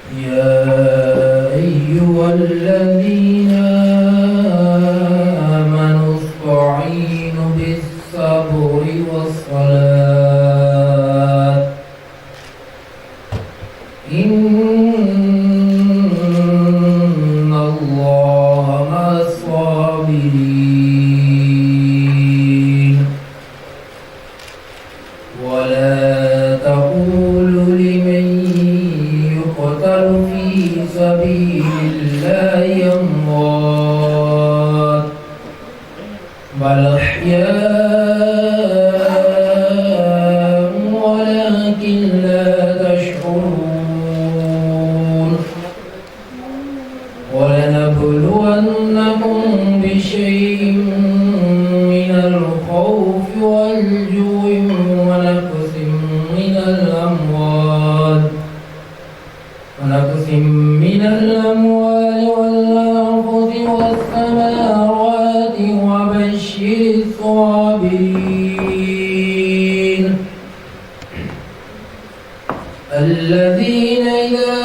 يا أيها الذين آمنوا استعينوا بالصبر والصلاة إن الله مع الصابرين ولا تقولوا لمن يقتل في سبيل الله أموات بل أحياء ولكن لا تشعرون ولنبلونكم بشيء من الخوف والجوع ونقص من الأموال والأنفس والثمرات وبشر الصابرين الذين إذا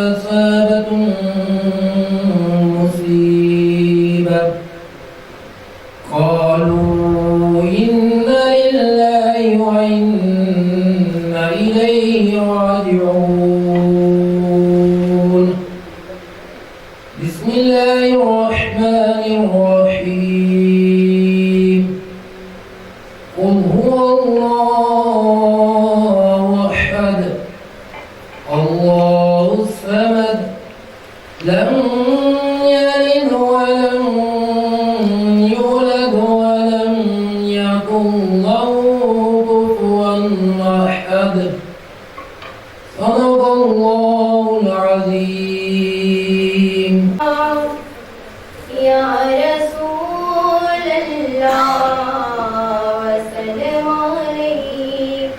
أصابتهم مصيبة قالوا إنا لله وإنا إليه راجعون بسم الله الرحمن الرحيم قل هو الله أحد الله الصمد لم يلد ولم يولد ولم يكن له كفوا أحد صدق الله العظيم يا رسول الله وسلم عليك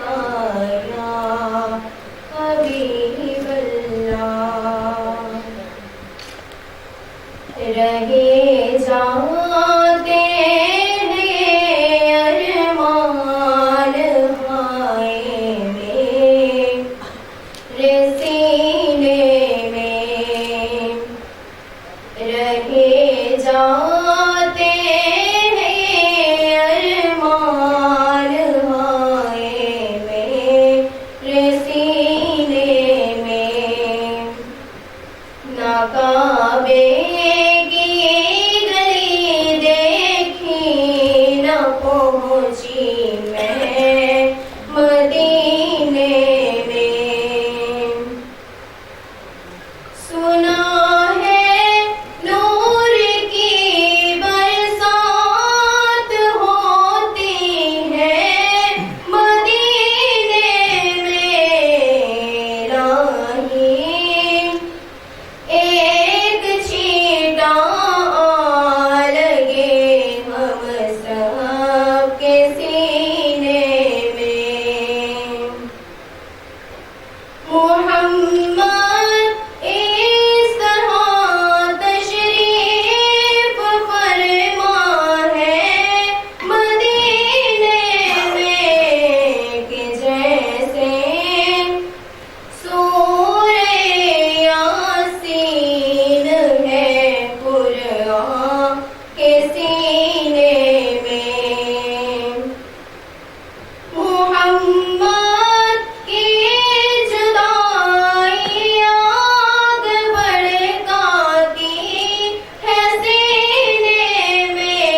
يا حبيب الله رہے جاتے ہیں ارمان ہائے میرے سینے میں رہے جاتے ہیں ارمان ہائے میرے سینے میں نہ کعبے کی گلی دیکھی نہ پہنچی میں مدینے میں سنا ہے نور کی برسات ہوتی ہے مدینے میں راہی ایک چھیٹا لگے ہم سب کے سینے میں محمد اس طرح تشریف فرما ہے مدینے میں کہ جیسے سورہ یاسین ہے قرآن کے سینے میں محمد کی جدائی یاد بڑھکاتی ہے سینے میں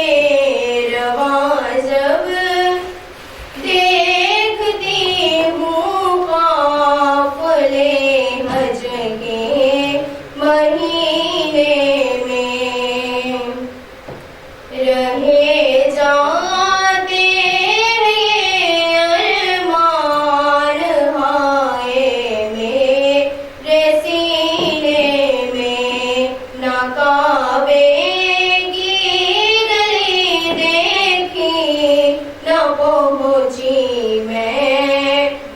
رواں جب دیکھتی ہوں قافلے حج کے مہینے میں رہے جاتے ہیں ارمان ہائے میرے سینے میں نہ کعبے کی گلی دیکھی نہ پہنچی میں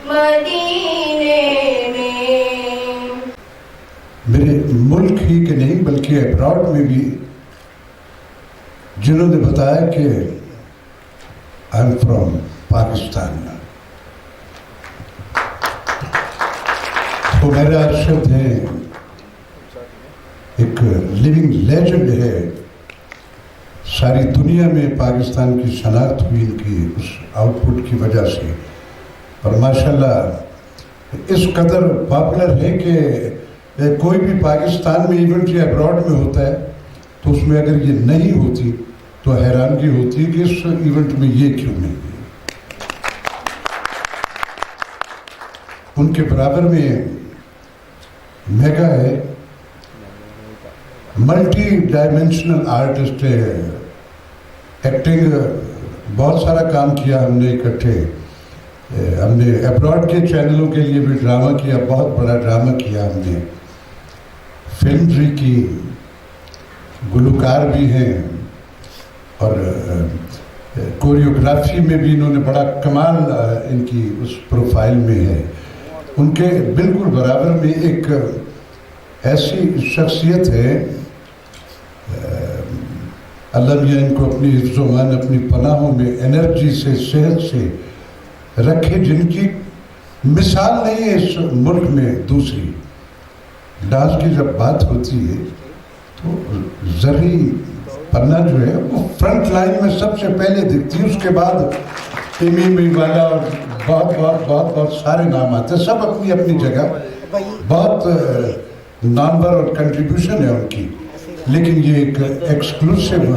مدینے میں میرے ملک ہی کے نہیں بلکہ ابراڈ میں بھی جنہوں نے بتایا کہ آئی ایم فرام پاکستان تو میرے ارشد ہیں، ایک لیونگ لیجنڈ ہے، ساری دنیا میں پاکستان کی شناخت ہوئی ان کی اس آؤٹ پٹ کی وجہ سے، اور ماشاءاللہ اس قدر پاپولر ہے کہ کوئی بھی پاکستان میں ایونٹ یا ابراڈ میں ہوتا ہے تو اس میں اگر یہ نہیں ہوتی تو حیرانگی ہوتی ہے کہ اس ایونٹ میں یہ کیوں نہیں ہے۔ ان کے برابر میں میگا ہے، ملٹی ڈائمینشنل آرٹسٹ ہے، ایکٹنگ بہت سارا کام کیا ہم نے اکٹھے، ہم نے ابراڈ کے چینلوں کے لیے بھی ڈرامہ کیا، بہت بڑا ڈرامہ کیا ہم نے، فلم بھی کی، گلوکار بھی ہیں، اور کوریوگرافی میں بھی انہوں نے بڑا کمال ان کی اس پروفائل میں ہے۔ ان کے بالکل برابر میں ایک ایسی شخصیت ہے، اللہ میاں ان کو اپنی حفظ و امان، اپنی پناہوں میں انرجی سے، صحت سے رکھے، جن کی مثال نہیں ہے اس ملک میں دوسری۔ ڈانس کی جب بات ہوتی ہے تو زرعی پنہ جو ہے وہ فرنٹ لائن میں سب سے پہلے دکھتی ہے، اس کے بعد ایمی والا اور بہت سارے نام آتے ہیں، سب اپنی اپنی جگہ بہت نامور اور کنٹریبیوشن ہے ان کی، لیکن یہ ایک ایکسکلوسیو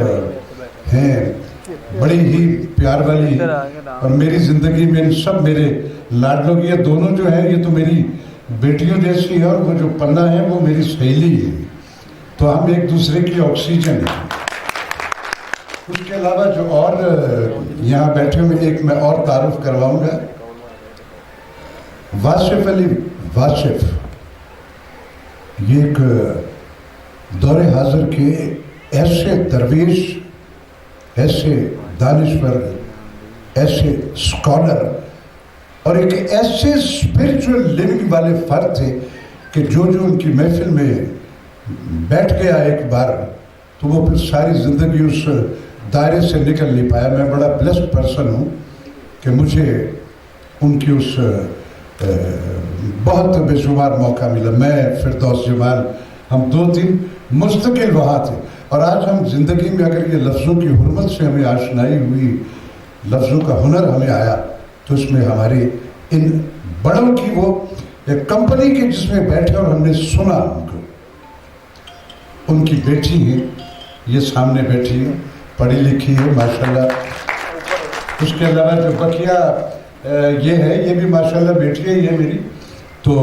ہیں، بڑی ہی پیار والی، اور میری زندگی میں ان سب میرے لاڈلوں کی، یہ دونوں جو ہیں یہ تو میری بیٹیوں جیسی ہے، اور وہ جو پنہ ہے وہ میری سہیلی ہے، تو ہم ایک دوسرے کی آکسیجن ہیں۔ اس کے علاوہ جو اور یہاں بیٹھے ہوئے ایک میں اور تعارف کرواؤں گا، واصف علی واصف، یہ ایک دور حاضر کے ایسے درویش، ایسے دانشور، ایسے اسکالر، اور ایک ایسے اسپرچول لیونگ والے فرد تھے کہ جو ان کی محفل میں بیٹھ گیا ایک بار تو وہ پھر ساری زندگی اس دائرے سے نکل نہیں پایا۔ میں بڑا بلیسڈ پرسن ہوں کہ مجھے ان کی اس بہت بے شمار موقع ملا، میں فردوس جمال، ہم 2-3 مستقل وہاں تھے، اور آج ہم زندگی میں اگر یہ لفظوں کی حرمت سے ہمیں آشنائی ہوئی، لفظوں کا ہنر ہمیں آیا، تو اس میں ہمارے ان بڑوں کی وہ کمپنی کے جس میں بیٹھے اور ہم نے سنا ان کو، ان کی بیٹی ہے، یہ سامنے بیٹھی ہے، پڑھی لکھی ہے ماشاءاللہ۔ اس کے علاوہ جو بقیہ یہ ہے، یہ بھی ماشاءاللہ بیٹی ہے یہ میری، تو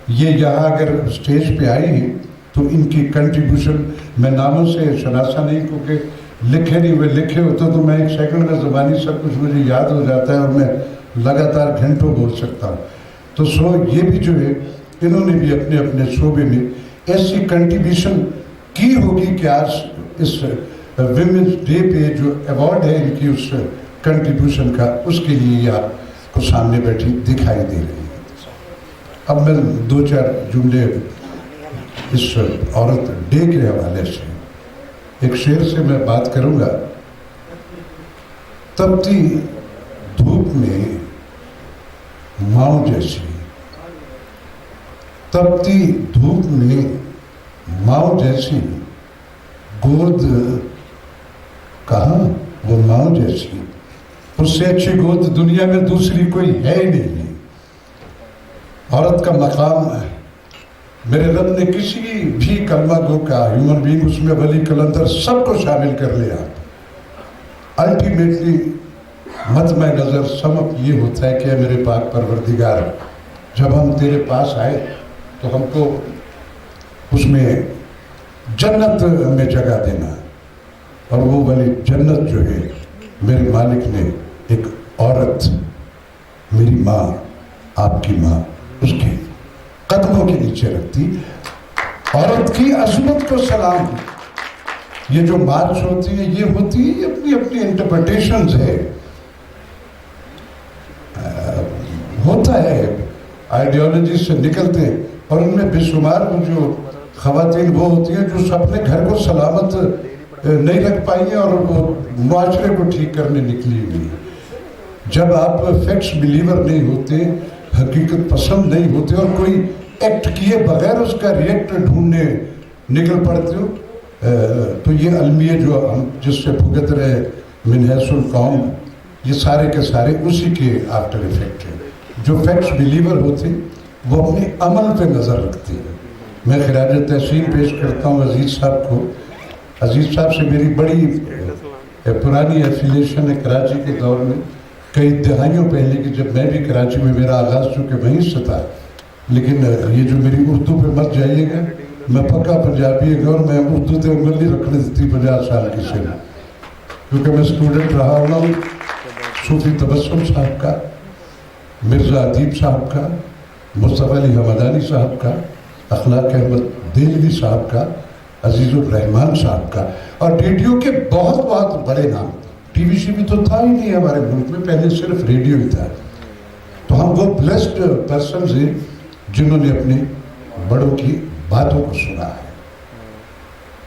یہ یہاں اگر اسٹیج پہ آئی ہیں تو ان کی کنٹریبیوشن میں ناموں سے شناسا نہیں، کیونکہ لکھے نہیں ہوئے، لکھے ہوتے تو میں 1 سیکنڈ میں زبانی سب کچھ مجھے یاد ہو جاتا ہے اور میں لگاتار گھنٹوں بول سکتا ہوں۔ تو یہ بھی جو ہے انہوں نے بھی اپنے اپنے شعبے میں ایسی کنٹریبیوشن کی ہوگی کہ آج اس ویمنز ڈے پہ جو ایوارڈ ہے ان کی اس کنٹریبیوشن کا، اس کے لیے یہ آپ کو سامنے بیٹھی دکھائی دے رہی ہے۔ اب میں 2-4 جملے اس عورت ڈے کے حوالے سے، ایک شعر سے میں بات کروں گا۔ تپتی دھوپ میں ماؤں جیسی، تپتی دھوپ میں ماؤں جیسی، گود کہاں وہ ماؤں جیسی، اس سے اچھی گود دنیا میں دوسری کوئی ہے ہی نہیں۔ عورت کا مقام ہے، میرے رب نے کسی بھی کلمہ گو کا ہیومن بینگ، اس میں ولی کلندر سب کو شامل کر لیا۔ الٹیمیٹلی مطمع نظر سمپ یہ ہوتا ہے کہ میرے پاک پروردگار، جب ہم تیرے پاس آئے تو ہم کو اس میں جنت میں جگہ دینا، اور وہ والی جنت جو ہے میرے مالک نے ایک عورت، میری ماں، آپ کی ماں، اس کے قدموں کے نیچے رکھتی۔ عورت کی عظمت کو سلام۔ یہ جو مارچ ہوتی ہے یہ ہوتی ہے اپنی اپنی انٹرپریٹیشنز ہے، ہوتا ہے آئیڈیالوجی سے نکلتے، اور ان میں بے شمار جو خواتین وہ ہوتی ہیں جو اپنے گھر کو سلامت نہیں رکھ پائی ہیں اور وہ معاشرے کو ٹھیک کرنے نکلی ہوئی ہیں۔ جب آپ فیکٹس بلیور نہیں ہوتے، حقیقت پسند نہیں ہوتے، اور کوئی ایکٹ کیے بغیر اس کا ریئیکٹر ڈھونڈنے نکل پڑتے ہو. تو یہ المیہ جو ہم جس سے بھگت رہے من حیث القوم، یہ سارے کے سارے اسی کے آفٹر ایفیکٹ ہیں. جو فیکٹس بلیور ہوتے وہ اپنے عمل پہ نظر رکھتے ہیں. میں خراج تحسین پیش کرتا ہوں عزیز صاحب کو. عزیز صاحب سے میری بڑی پرانی ایفیلیشن ہے کراچی کے دور میں، کئی دہائیوں پہلے کی، جب میں بھی کراچی میں، میرا آغاز چونکہ وہیں سے تھا. لیکن یہ جو میری اردو پہ مت جائیے گا، میں پکا پنجابی ہے اور میں اردو تے انگل نہیں رکھنے دیتی 50 سال کی سے، کیونکہ میں اسٹوڈنٹ رہا ہوں صوفی تبسم صاحب کا، مرزا ادیب صاحب کا، مصطفیٰ علی حمدانی صاحب کا، اخلاق احمد دہلوی صاحب کا، عزیز الرحمان صاحب کا، اور ریڈیو کے بہت بہت بڑے نام. ٹی وی شی بھی تو تھا ہی نہیں ہمارے ملک میں، پہلے صرف ریڈیو ہی تھا. تو ہم وہ بلیسڈ پرسنز ہیں جنہوں نے اپنے بڑوں کی باتوں کو سنا ہے.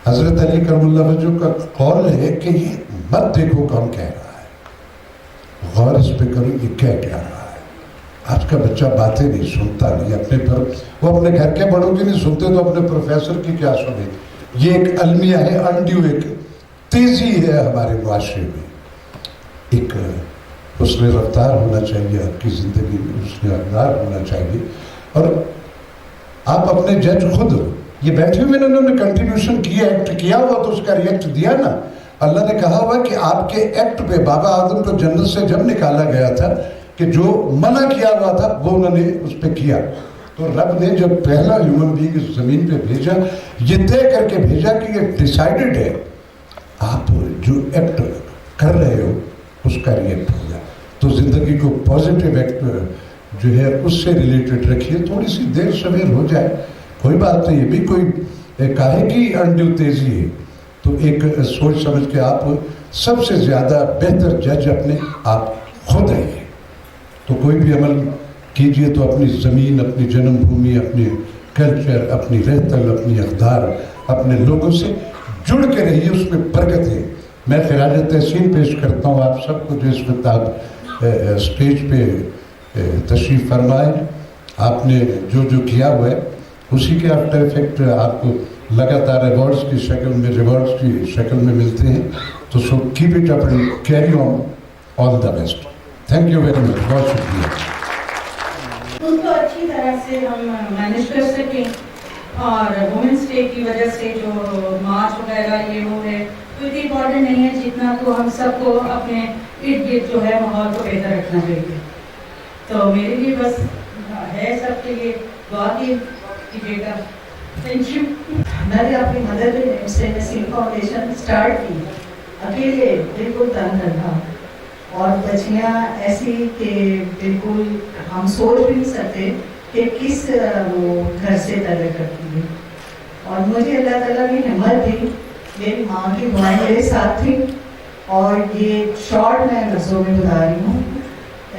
حضرت علی کرم اللہ وجہ کا قول ہے کہ یہ مت دیکھو کون کہہ رہا ہے، غور اس پہ کرو یہ کہہ رہا ہے. آج کا بچہ باتیں نہیں سنتا، نہیں اپنے پر، وہ اپنے گھر کے بڑوں کی نہیں سنتے تو اپنے پروفیسر کی کیا سنے. یہ ایک المیہ ہے، انڈیو ایک تیزی ہے ہمارے معاشرے میں. ایک حسن رفتار ہونا چاہیے آپ کی زندگی میں، حسن اقدار ہونا چاہیے. اور آپ اپنے جج خود، یہ بیٹھے ہوئے انہوں نے کنٹینیوشن کیا، ایکٹ کیا ہوا تو اس کا ریئیکٹ دیا نا. اللہ نے کہا ہوا کہ آپ کے ایکٹ پہ بابا آدم کو جنت سے جب نکالا گیا تھا کہ جو منع کیا ہوا تھا وہ انہوں نے اس پہ کیا. تو رب نے جب پہلا ہیومن بینگ اس زمین پہ بھیجا، یہ طے کر کے بھیجا کہ یہ ڈیسائیڈڈ ہے، آپ جو ایکٹ کر رہے ہو اس کا ریئیکٹ ہوگا. تو زندگی کو پازیٹیو ایکٹ جو ہے اس سے ریلیٹڈ رکھیے. تھوڑی سی دیر سویر ہو جائے کوئی بات نہیں، یہ بھی کوئی کاہے کی انڈیو تیزی ہے. تو ایک سوچ سمجھ کے آپ سب سے زیادہ بہتر جج اپنے آپ خود رہیے. تو کوئی بھی عمل کیجئے تو اپنی زمین، اپنی جنم بھومی، اپنے کلچر، اپنی رہتل، اپنی اقدار، اپنے لوگوں سے جڑ کے رہیے، اس میں برکت ہے. میں خراج تحسین پیش کرتا ہوں آپ سب کو جو اس وقت آپ اسٹیج پہ تشریف فرمائے. آپ نے جو کیا ہوا ہے اسی کے آفٹر ایفیکٹ آپ کو لگاتار ایوارڈز کی شکل میں ملتے ہیں. تو so keep it up and carry on. All the best. Thank you very much. بہت شکریہ. ان کو اچھی طرح سے ہم مینیج کر سکیں، اور وومنس ڈے کی وجہ سے جو مارچ وغیرہ یہ وہ ہے تو اتنی امپورٹنٹ نہیں ہے جتنا تو ہم سب کو اپنے ارد گرد جو ہے ماحول کو بہتر رکھنا چاہیے. تو میرے لیے بس ہے سب کے لیے دعا کیجیے گا. Thank you. میں نے اپنی مدر کے نیم سے نسیم فاؤنڈیشن اسٹارٹ کی، اکیلے بالکل تنگ رکھا، اور بچیاں ایسی کہ بالکل ہم سوچ بھی نہیں سکتے کہ کس وہ گھر سے تعلق کرتی ہے. اور مجھے اللہ تعالیٰ نے ہمت دی، میری ماں کی دعائیں میرے ساتھ تھیں، اور یہ شارٹ میں لفظوں میں بتا رہی ہوں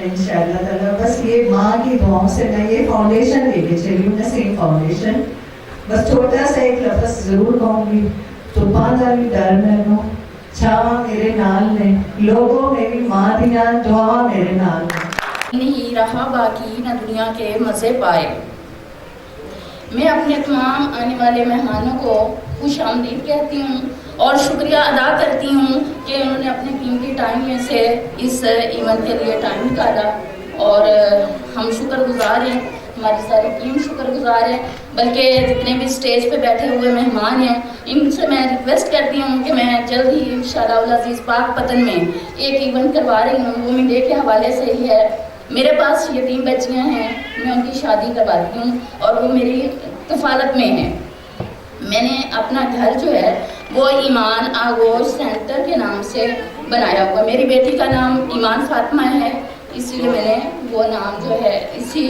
انشاءاللہ تعالیٰ. بس یہ ماں کی دعاؤں سے میں یہ فاؤنڈیشن لے کے چلی ہوں، نسیم فاؤنڈیشن. بس چھوٹا سا ایک لفظ ضرور کہوں گی، تو باندھا بھی ڈر مینوں چھاواں میرے نال نے، لوگوں میری ماں دیاں دعا میرے نال نے. نہیں رہا باقی نہ دنیا کے مزے پائے. میں اپنے تمام آنے والے مہمانوں کو خوش آمدید کہتی ہوں اور شکریہ ادا کرتی ہوں کہ انہوں نے اپنے قیمتی ٹائم میں سے اس ایونٹ کے لیے ٹائم نکالا. اور ہم شکر گزار ہیں، ہماری ساری ٹیم شکر گزار ہے. بلکہ جتنے بھی اسٹیج پہ بیٹھے ہوئے مہمان ہیں ان سے میں ریکویسٹ کرتی ہوں کہ میں جلد ہی انشاءاللہ العزیز پاک پتن میں ایک ایونٹ کروا رہی ہوں. وومن ڈے کے حوالے سے ہی ہے. میرے پاس یتیم بچیاں ہیں، میں ان کی شادی کرواتی ہوں اور وہ میری کفالت میں ہیں. میں نے اپنا گھر جو ہے وہ ایمان آغوش سینٹر کے نام سے بنایا ہوا. میری بیٹی کا نام ایمان فاطمہ ہے، اسی لیے میں نے وہ نام جو ہے اسی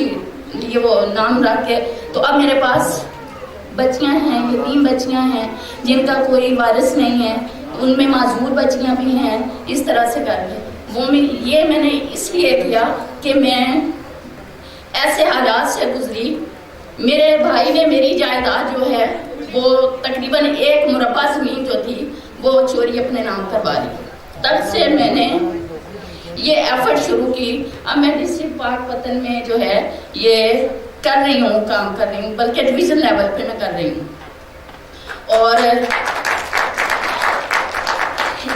لیے وہ نام رکھ کے. تو اب میرے پاس بچیاں ہیں، یتیم بچیاں ہیں جن کا کوئی وارث نہیں ہے، ان میں معذور بچیاں بھی ہیں. اس طرح سے کر کے یہ میں نے اس لیے کیا کہ میں ایسے حالات سے گزری. میرے بھائی نے میری جائیداد جو ہے وہ تقریباً 1 مربع زمین جو تھی وہ چوری اپنے نام کروا لی. تب سے میں نے یہ ایفرٹ شروع کی. اب میں ڈسٹرکٹ پاک پتن میں جو ہے یہ कर रही हूँ, काम कर रही हूँ, बल्कि डिवीज़न लेवल पे मैं कर रही हूँ। और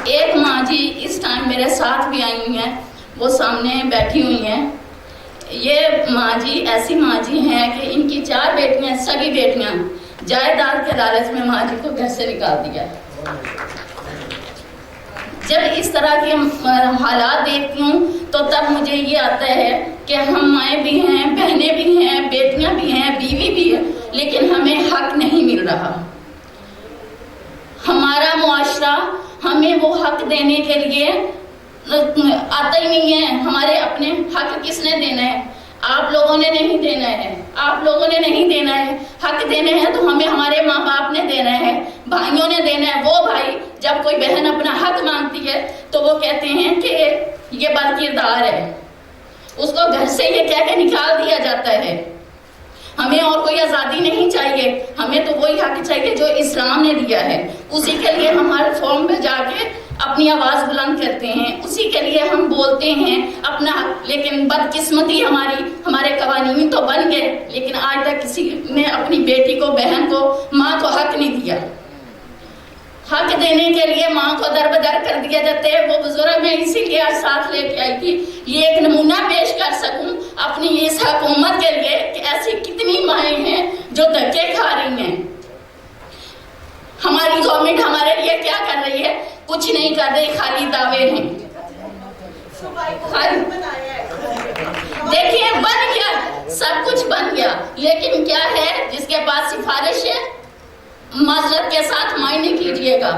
एक माँ जी इस टाइम मेरे साथ भी आई हुई हैं, वो सामने बैठी हुई हैं। ये माँ जी ऐसी माँ जी हैं कि इनकी 4 बेटियां, सगी बेटियां, जायदाद के लालच में माँ जी को घर से निकाल दिया। जब इस तरह के हालात देखती हूँ तो तब मुझे ये आता है कि हम माएँ भी हैं, बहनें भी हैं, बेटियां भी हैं, बीवी भी है, लेकिन हमें हक नहीं मिल रहा। हमारा मुआशरा हमें वो हक देने के लिए आता ही नहीं है। हमारे अपने हक किसने देना है? आप लोगों ने नहीं देना है, आप लोगों ने नहीं देना है। हक देने हैं तो हमें हमारे माँ बाप ने देना है, भाइयों ने देना है। वो भाई जब कोई बहन अपना हक मांगती है तो वो कहते हैं कि ये बदकिरदार है, उसको घर से ये कह के निकाल दिया जाता है। हमें और कोई आज़ादी नहीं चाहिए, हमें तो वही हक चाहिए जो इस्लाम ने दिया है। उसी के लिए हम हर फॉर्म में जाके अपनी आवाज़ बुलंद करते हैं, उसी के लिए हम बोलते हैं अपना हक। लेकिन बदकिस्मती हमारे कवानीन तो बन गए, लेकिन आज तक किसी ने अपनी बेटी को, बहन को, माँ को हक नहीं दिया। हक देने के लिए माँ को दर बदर कर दिया जाता है। वो बुजुर्ग मैं इसीलिए आज साथ लेके आई थी, ये एक नमूना पेश कर सकूं अपनी इस हुकूमत के लिए कि ऐसी कितनी माएँ हैं जो धक्के खा रही हैं। हमारी गवर्नमेंट हमारे लिए क्या कर रही है? कुछ नहीं कर रही, खाली दावे हैं। देखिए बन गया, सब कुछ बन गया, लेकिन क्या है? जिसके पास सिफारिश है, माजरत के साथ मायने कीजिएगा,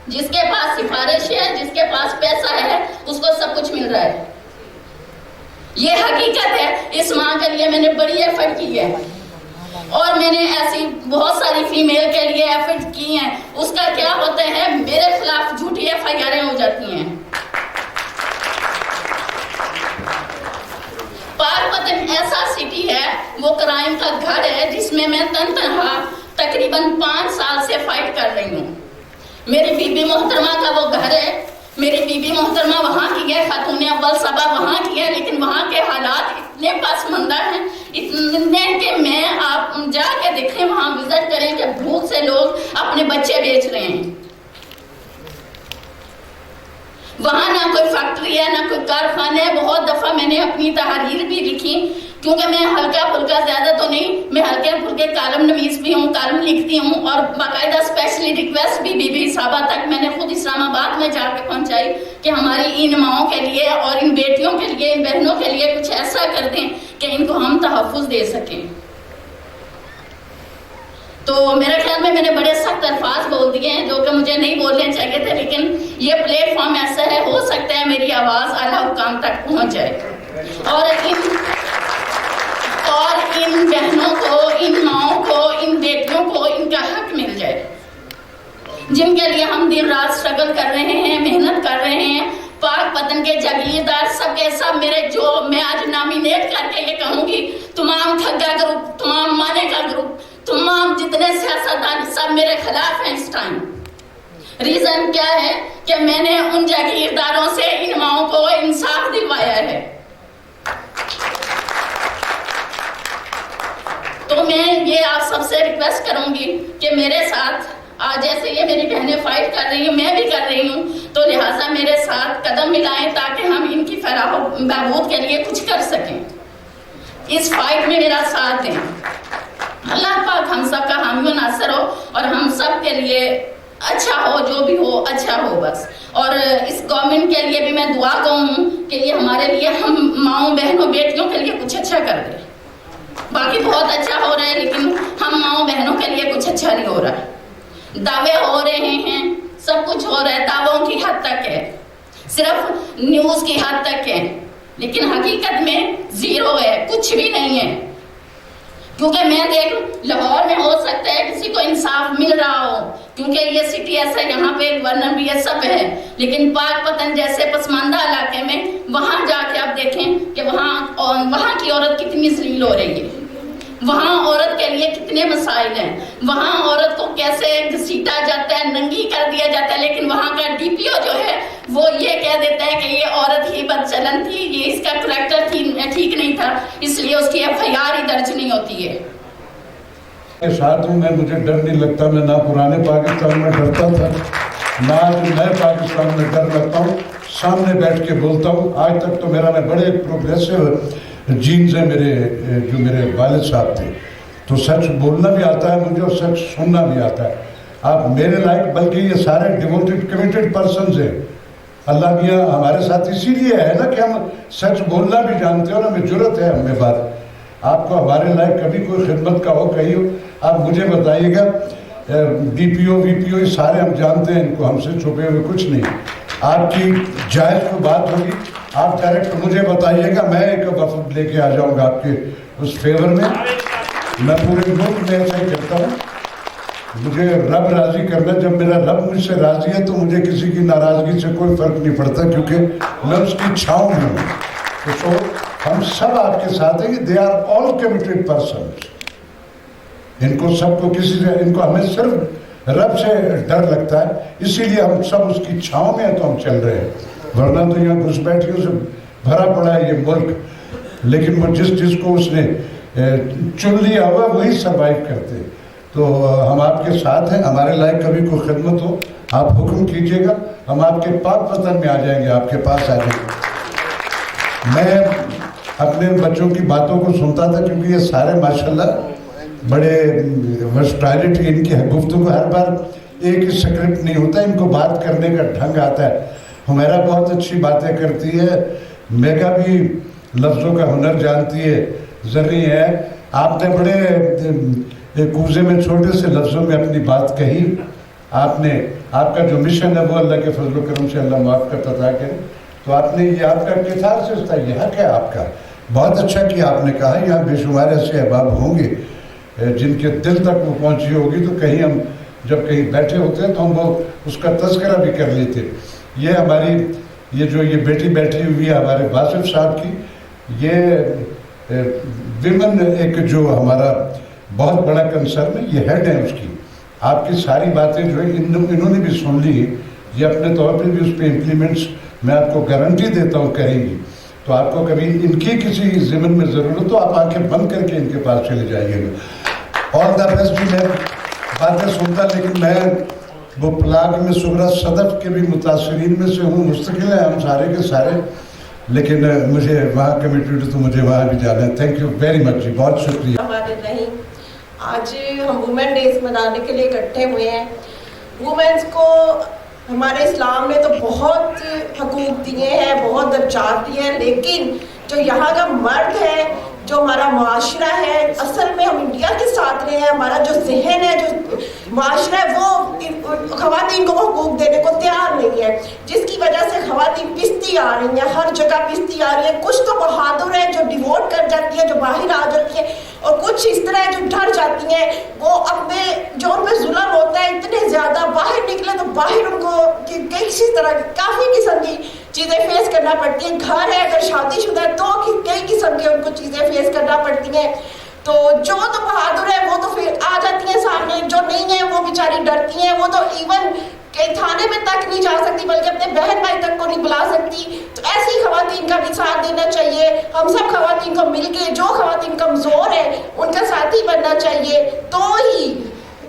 जिसके पास सिफारिश है, जिसके पास पैसा है, उसको सब कुछ मिल रहा है। ये हकीकत है। इस माँ के लिए मैंने बड़ी एफर्ट की है और मैंने ऐसी बहुत सारी फीमेल के लिए एफर्ट की हैं। उसका क्या होता है? मेरे खिलाफ झूठी एफआईआर हो जाती हैं। पाकपतन ऐसा सिटी है, वो क्राइम का घर है, जिसमें मैं तनहा तकरीबन 5 साल से फाइट कर रही हूँ। मेरी बीबी मोहतरमा का वो घर है, मेरी बीबी मोहतरमा वहाँ की है, खातून अव्वल सबा वहाँ की है, लेकिन वहाँ के हालात इतने पसमंदा हैं, इतने कि मैं आप जाके देखें, वहाँ विजिट करें कि भूख से लोग अपने बच्चे बेच रहे हैं। वहाँ ना कोई फैक्ट्री है, ना कोई कारखाना है। बहुत दफ़ा मैंने अपनी तहरीर भी लिखी, क्योंकि मैं हल्का फुल्का, ज़्यादा तो नहीं, मैं हल्के फुल्के कालम नवीस भी हूँ, कालम लिखती हूँ। और बाकायदा स्पेशली रिक्वेस्ट भी बीबी साहबा तक मैंने खुद इस्लामाबाद में जाके पहुँचाई कि हमारी इन माओं के लिए और इन बेटियों के लिए, इन बहनों के लिए कुछ ऐसा कर दें कि इनको हम तहफ़्फ़ुज़ दे सकें। तो मेरे ख्याल में मैंने बड़े सख्त अल्फाज बोल दिए हैं जो कि मुझे नहीं बोलने चाहिए थे, लेकिन ये प्लेटफॉर्म ऐसा है, हो सकता है मेरी आवाज़ आला हुकाम तक पहुंच जाए और इन बहनों को, इन माओं को, इन बेटियों को इनका हक मिल जाए, जिनके लिए हम दिन रात स्ट्रगल कर रहे हैं, मेहनत कर रहे हैं। पाकपतन के जागीरदार सब के सब मेरे, जो मैं आज नॉमिनेट करके ये कहूँगी, तमाम ठग्गा ग्रुप, तमाम माने का ग्रुप, तमाम जितने सियासतदान सब मेरे खिलाफ हैं इस टाइम। रीजन क्या है कि मैंने उन जागीरदारों से इन माओं को इंसाफ दिलवाया है। तो मैं ये आप सबसे रिक्वेस्ट करूंगी कि मेरे साथ आज जैसे ये मेरी बहनें फाइट कर रही हूँ, मैं भी कर रही हूँ, तो लिहाजा मेरे साथ कदम मिलाएं ताकि हम इनकी फलाह बहबूद के लिए कुछ कर सकें। इस फाइट में मेरा साथ दें। अल्लाह पाक हम सब का हामी नासर हो और हम सब के लिए अच्छा हो, जो भी हो अच्छा हो बस। और इस गवर्नमेंट के लिए भी मैं दुआ कहूँ कि ये हमारे लिए, हम माओं बहनों बेटियों के लिए कुछ अच्छा कर दे। बाकी बहुत अच्छा हो रहा है, लेकिन हम माओं बहनों के लिए कुछ अच्छा नहीं हो रहा है। दावे हो रहे हैं, सब कुछ हो रहा है, दावों की हद तक है, सिर्फ न्यूज़ की हद तक है, लेकिन हकीकत में ज़ीरो है, कुछ भी नहीं है। क्योंकि मैं देख, लाहौर में हो सकता है किसी को इंसाफ मिल रहा हो, क्योंकि ये सिटी ऐसा, यहाँ पे गवर्नर भी है, सब है, लेकिन पाकपतन जैसे पसमानदा इलाके में वहाँ जाके आप देखें कि वहाँ की औरत कितनी ज़लील हो रही है, वहाँ औरत के लिए कितने मसाइल हैं, वहाँ औरत को कैसे घसीटा जाता है, नंगी कर दिया जाता है, लेकिन वहाँ का डीपीओ जो है वो ये कह देता है कि ये औरत ही बदचलन थी, ये इसका करैक्टर ठीक नहीं था, इसलिए उसकी एफआईआर ही درج نہیں ہوتی ہے. کے ساتھ ہوں میں, مجھے ڈر نہیں لگتا. میں نہ پرانے پاکستان میں ڈرتا تھا نہ آج نئے پاکستان میں ڈر لگتا ہوں. سامنے بیٹھ کے بولتا ہوں. آج تک تو میں بڑے پروگریسو جینز ہیں میرے, جو میرے والد صاحب تھے, تو سچ بولنا بھی آتا ہے مجھے اور سچ سننا بھی آتا ہے. آپ میرے لائق, بلکہ یہ سارے ڈیووٹڈ کمیٹڈ پرسنز ہیں. اللہ بھی ہمارے ساتھ اسی لیے ہے نا کہ ہم سچ بولنا بھی جانتے ہیں اور ہمیں جرت ہے ہمیں بات. آپ کو ہمارے لائق کبھی کوئی خدمت کا ہو کہیں ہو, آپ مجھے بتائیے گا. ڈی پی او وی پی او یہ سارے ہم جانتے ہیں, ان کو ہم سے چھپے ہوئے کچھ نہیں. آپ کی جائز کو بات ہوگی, آپ ڈائریکٹ مجھے بتائیے گا, میں ایک وفد لے کے آ جاؤں گا آپ کے اس فیور میں. میں پورے ملک میں ایسا ہی کرتا ہوں. مجھے رب راضی کرنا, جب میرا رب مجھ سے راضی ہے تو مجھے کسی کی ناراضگی سے کوئی فرق نہیں پڑتا, کیونکہ میں اس کی چھاؤں میں ہوں. تو ہم سب آپ کے ساتھ ہیں کہ they are all committed persons. ان کو سب کو کسی سے, ان کو ہمیں صرف رب سے ڈر لگتا ہے, اسی لیے ہم سب اس کی چھاؤں میں ہیں تو ہم چل رہے ہیں. ورنہ تو یہاں گھس بیٹھیوں سے بھرا پڑا ہے یہ ملک. لیکن وہ جس کو اس نے چن لیا ہوا وہی سروائیو کرتے. تو ہم آپ کے ساتھ ہیں. ہمارے لائق کبھی کوئی خدمت ہو آپ حکم کیجئے گا, ہم آپ کے پاک وطن میں آ جائیں گے, آپ کے پاس آ جائیں گے. میں اپنے بچوں کی باتوں کو سنتا تھا کیونکہ یہ سارے ماشاءاللہ بڑے ورسٹائلٹی ان کی گفتگو, ہر بار ایک ہی سکرپٹ نہیں ہوتا, ان کو بات کرنے کا ڈھنگ آتا ہے. ہمیرا بہت اچھی باتیں کرتی ہے, میگا بھی لفظوں کا ہنر جانتی ہے, زرعی ہے. آپ نے بڑے کوزے میں چھوٹے سے لفظوں میں اپنی بات کہی. آپ کا جو مشن ہے وہ اللہ کے فضل و کرم سے اللہ معاف کرتا تھا کہ تو آپ نے یہ آپ کا کتھارسس تھا, یہ حق ہے آپ کا. بہت اچھا کیا آپ نے کہا. یہاں بے شمار ایسے احباب ہوں گے جن کے دل تک وہ پہنچی ہوگی, تو کہیں ہم جب کہیں بیٹھے ہوتے ہیں تو ہم وہ اس کا تذکرہ بھی کر لیتے. یہ ہماری یہ بیٹی بیٹھی ہوئی ہے ہمارے واصف صاحب کی, یہ ویمن ایک جو ہمارا بہت بڑا کنسرن ہے, یہ ہیڈ ہے اس کی. آپ کی ساری باتیں جو ہے انہوں نے بھی سن لی, یہ اپنے طور پہ بھی اس پہ امپلیمنٹس میں آپ کو گارنٹی دیتا ہوں کریں گی. تو آپ کو کبھی ان کی کسی ضمن میں ضرورت ہو آپ آنکھیں بند کر کے ان کے پاس چلے جائیے گا. آل دا بیسٹ. بھی میں باتیں سنتا, لیکن میں وہ پلاگ میں سغرا صدف کے بھی متاثرین میں سے ہوں. مستقل ہیں ہم سارے کے سارے, لیکن مجھے وہاں کمیٹڈ تو مجھے وہاں بھی جانا ہے. تھینک یو ویری مچ جی, بہت شکریہ. ہمارے نہیں, آج ہم وومن ڈیز منانے کے لیے اکٹھے ہوئے ہیں. وومنس کو ہمارے اسلام نے تو بہت حقوق دیے ہیں, بہت درجات دیے ہیں, لیکن جو یہاں کا مرد ہے, جو ہمارا معاشرہ ہے, اصل میں ہم انڈیا کے ساتھ رہے ہیں, ہمارا جو ذہن ہے, جو معاشرہ ہے, وہ خواتین کو حقوق دینے کو تیار نہیں ہے, جس کی وجہ سے خواتین پستی آ رہی ہیں, ہر جگہ پستی آ رہی ہیں. کچھ تو بہادر ہیں جو ڈیووٹ کر جاتی ہیں, جو باہر آ جاتی ہیں, اور کچھ اس طرح ہے جو ڈر جاتی ہیں. وہ اپنے جو ان پہ ظلم ہوتا ہے اتنے زیادہ, باہر نکلے تو باہر ان کو کسی طرح کافی قسم کی چیزیں فیس کرنا پڑتی ہیں. گھر ہے, اگر شادی شدہ ہے تو کئی قسم کی ان کو چیزیں فیس کرنا پڑتی ہیں. تو جو تو بہادر ہے وہ تو پھر آ جاتی ہیں سامنے, جو نہیں ہے وہ بیچاری ڈرتی ہیں. وہ تو ایون کہ تھانے میں تک نہیں جا سکتی, بلکہ اپنے بہن بھائی تک کو نہیں بلا سکتی. تو ایسی خواتین کا بھی ساتھ دینا چاہیے. ہم سب خواتین کو مل کے, جو خواتین کمزور ہیں ان کا ساتھی بننا چاہیے. تو ہی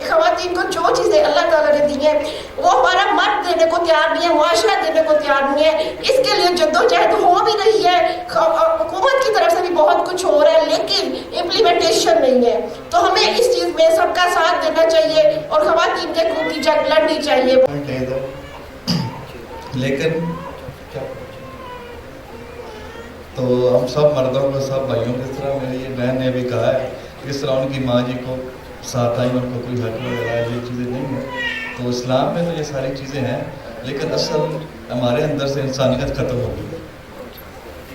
خواتین کو جو چیزیں اللہ تعالیٰ نے دی ہیں وہ ہمارا مرد دینے کو تیار نہیں ہے, معاشرہ دینے کو تیار نہیں ہے. اس کے لیے جدوجہد ہو بھی رہی ہے, حکومت کی طرف سے بھی بہت کچھ ہو رہا ہے, لیکن امپلیمنٹیشن نہیں ہے. تو ہمیں اس چیز میں سب کا ساتھ دینا چاہیے اور خواتین کے حقوق کی جنگ لڑنی چاہیے. لیکن تو ہم سب مردوں کو, سب بھائیوں کو, اس طرح میری یہ بہن نے بھی کہا ہے اس طرح ان کی ماں جی کو ساتھ آئی, ان کو کوئی حق وغیرہ یہ چیزیں نہیں ہیں. تو اسلام میں تو یہ ساری چیزیں ہیں, لیکن اصل ہمارے اندر سے انسانیت ختم ہو گئی,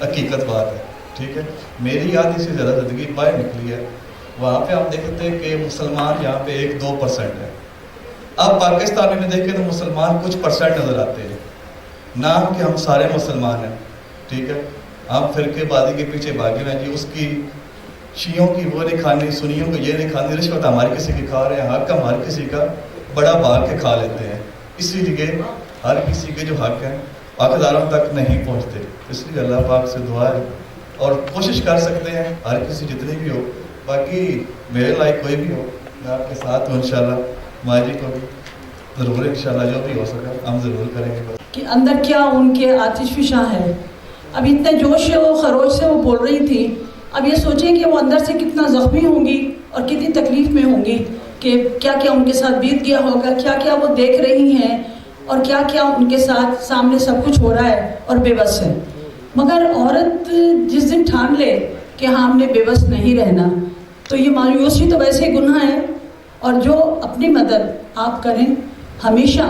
حقیقت بات ہے. ٹھیک ہے, میری آدھی سے زیادہ زندگی باہر نکلی ہے. وہاں پہ آپ دیکھتے ہیں کہ مسلمان یہاں پہ 1-2% ہے. اب پاکستان میں دیکھیں تو مسلمان کچھ پرسنٹ نظر آتے ہیں, نام کہ ہم سارے مسلمان ہیں. ٹھیک ہے, ہم فرقے بازی کے پیچھے بھاگے ہیں جی. اس کی شیعوں کی وہ نہیں کھانی, سنیوں کو یہ نہیں کھانی, رشوت ہماری کسی کی کھا رہے ہیں, حق ہمارے کسی کا بڑا بھاگ کے کھا لیتے ہیں. اسی لیے ہر کسی کے جو حق ہیں حقداروں تک نہیں پہنچتے. اس لیے اللہ پاک سے دعا ہے اور کوشش کر سکتے ہیں ہر کسی جتنی بھی ہو बाकी मेरे लायक कोई भी हो, मैं आपके साथ हूँ इंशाल्लाह। माँ जी को भी ज़रूर इंशाल्लाह जो भी हो सका हम ज़रूर करेंगे। बस कि अंदर क्या उनके आतिश फिशा है। अब इतने जोश से वो खरोश से वो बोल रही थी, अब ये सोचें कि वो अंदर से कितना ज़ख्मी होंगी और कितनी तकलीफ़ में होंगी कि क्या क्या उनके साथ बीत गया होगा, क्या क्या वो देख रही हैं और क्या क्या उनके साथ सामने सब कुछ हो रहा है और बेबस है। मगर औरत जिस दिन ठान ले कि हाँ हमने बेबस नहीं रहना, तो ये मायूसी तो वैसे गुनाह है। और जो अपनी मदद आप करें हमेशा,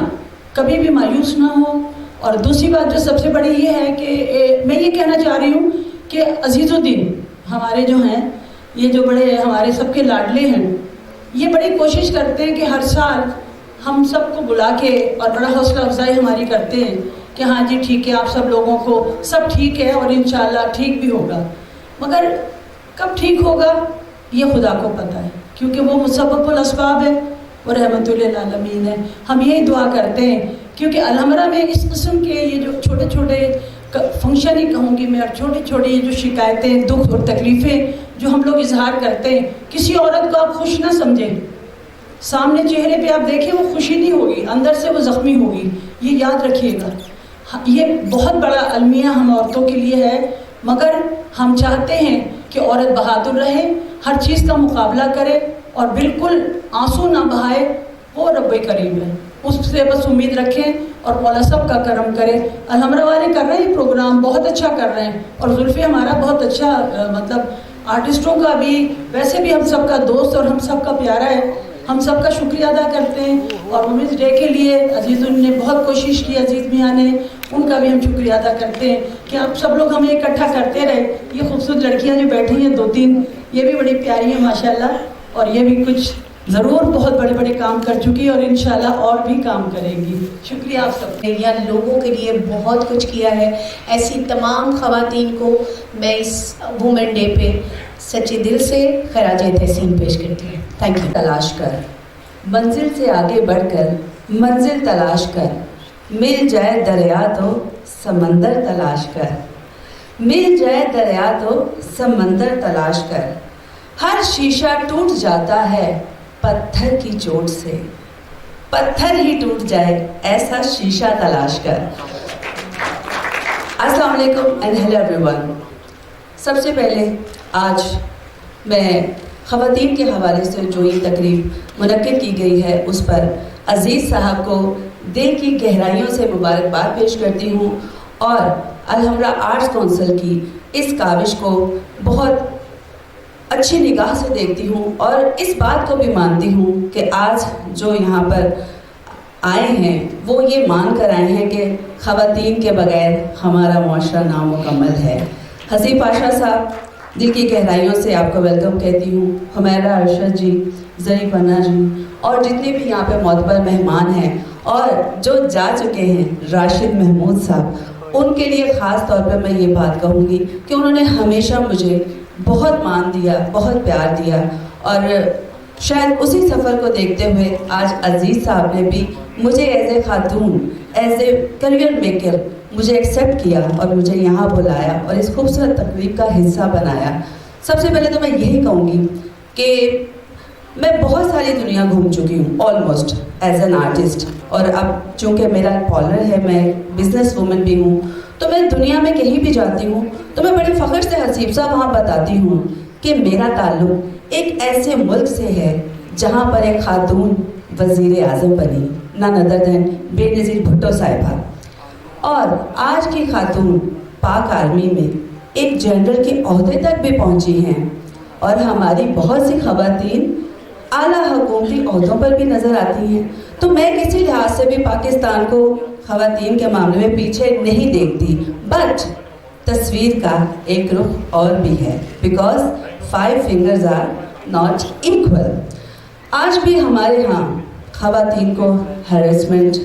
कभी भी मायूस ना हो। और दूसरी बात जो सबसे बड़ी ये है कि मैं ये कहना चाह रही हूँ कि अजीज़ुद्दीन हमारे जो हैं, ये जो बड़े हमारे सबके लाडले हैं, ये बड़ी कोशिश करते हैं कि हर साल हम सबको बुला के और बड़ा हौसला अफजाई हमारी करते हैं कि हाँ जी ठीक है, आप सब लोगों को सब ठीक है और इंशाल्लाह ठीक भी होगा। मगर कब ठीक होगा ये खुदा को पता है, क्योंकि वो मुसब्बबुल अस्बाब है, वो रहमतुल लिल आलमीन है। हम यही दुआ करते हैं, क्योंकि अलहमरा में इस किस्म के ये जो छोटे छोटे फंक्शन ही कहूँगी मैं, और छोटी छोटी ये जो शिकायतें, दुख और तकलीफ़ें जो हम लोग इजहार करते हैं, किसी औरत को आप खुश ना समझें। सामने चेहरे पे आप देखें वो खुशी नहीं होगी, अंदर से वो ज़ख्मी होगी, ये याद रखिएगा। ये बहुत बड़ा अलमिया हम औरतों के लिए है। मगर हम चाहते हैं कि औरत बहादुर रहे, हर चीज़ का मुकाबला करे और बिल्कुल आंसू ना बहाए। वो रब्बे करीम है, उससे बस उम्मीद रखें और मौला सब का करम करें। अलहमरा वाले कर रहे हैं प्रोग्राम, बहुत अच्छा कर रहे हैं। और जुल्फ़ी हमारा बहुत अच्छा मतलब आर्टिस्टों का भी, वैसे भी हम सब का दोस्त और हम सब का प्यारा है। हम सब का शुक्रिया अदा करते हैं। और वुमेंस डे के लिए अजीज़ुन ने बहुत कोशिश की, अजीज़ मियाँ ने, उनका भी हम शुक्रिया अदा करते हैं कि आप सब लोग हमें इकट्ठा करते रहे। ये खूबसूरत लड़कियाँ जो बैठी हैं 2-3, ये भी बड़ी प्यारी हैं माशाल्लाह, और ये भी कुछ ज़रूर बहुत बड़े बड़े काम कर चुकी है और इंशाल्लाह और भी काम करेंगी। शुक्रिया आप सब। या लोगों के लिए बहुत कुछ किया है। ऐसी तमाम ख़वातीन को मैं इस वुमेन डे पे सच्चे दिल से खराजे तहसीन पेश करती हूँ। Thank you. तलाश कर, मंजिल से आगे बढ़कर मंजिल तलाश कर, मिल जाए दरिया तो समंदर तलाश कर, मिल जाए दरिया तो समंदर तलाश कर। हर शीशा टूट जाता है पत्थर की चोट से, पत्थर ही टूट जाए ऐसा शीशा तलाश कर। अस्सलाम वालेकुम एंड हेलो एवरीवन। सबसे पहले आज मैं ख़वातीन के हवाले से जो ये तकरीब मुनक्किद की गई है उस पर अज़ीज़ साहब को दिल की गहराइयों से मुबारकबाद पेश करती हूँ और अलहमरा आर्ट्स काउंसिल की इस काविश को बहुत अच्छी निगाह से देखती हूँ और इस बात को भी मानती हूँ कि आज जो यहाँ पर आए हैं वो ये मान कर आए हैं कि ख़वातीन के बग़ैर हमारा मुआशरा नामुकम्मल है। हसी पाशा साहब, दिल की गहराइयों से आपको वेलकम कहती हूँ। हुमैरा अरशद जी, ज़री पन्ना जी और जितने भी यहाँ पे मोतबर मेहमान हैं और जो जा चुके हैं, राशिद महमूद साहब, उनके लिए ख़ास तौर पर मैं ये बात कहूँगी कि उन्होंने हमेशा मुझे बहुत मान दिया, बहुत प्यार दिया और शायद उसी सफ़र को देखते हुए आज अज़ीज़ साहब ने भी मुझे as a Khatoon, as a career maker मुझे एक्सेप्ट किया और मुझे यहाँ बुलाया और इस खूबसूरत तकरीब का हिस्सा बनाया। सबसे पहले तो मैं यही कहूँगी कि मैं बहुत सारी दुनिया घूम चुकी हूँ ऑलमोस्ट एज एन आर्टिस्ट, और अब चूँकि मेरा पार्लर है, मैं बिज़नेस वूमन भी हूँ, तो मैं दुनिया में कहीं भी जाती हूँ तो मैं बड़े फ़ख्र से हसीब साहब वहाँ बताती हूँ कि मेरा ताल्लुक़ एक ऐसे मुल्क से है जहाँ पर एक खातून वज़ीर आज़म बनी, none other than Benazir Bhutto साहिबा, और आज की खातून पाक आर्मी में एक जनरल के ओहदे तक भी पहुँची हैं और हमारी बहुत सी ख़वातीन आला हुकूमती ओहदों पर भी नज़र आती हैं। तो मैं किसी लिहाज से भी पाकिस्तान को ख़वातीन के मामले में पीछे नहीं देखती, बट तस्वीर का एक रुख और भी है, because 5 fingers are not equal. आज भी हमारे यहाँ ख़वातीन को हैरेसमेंट,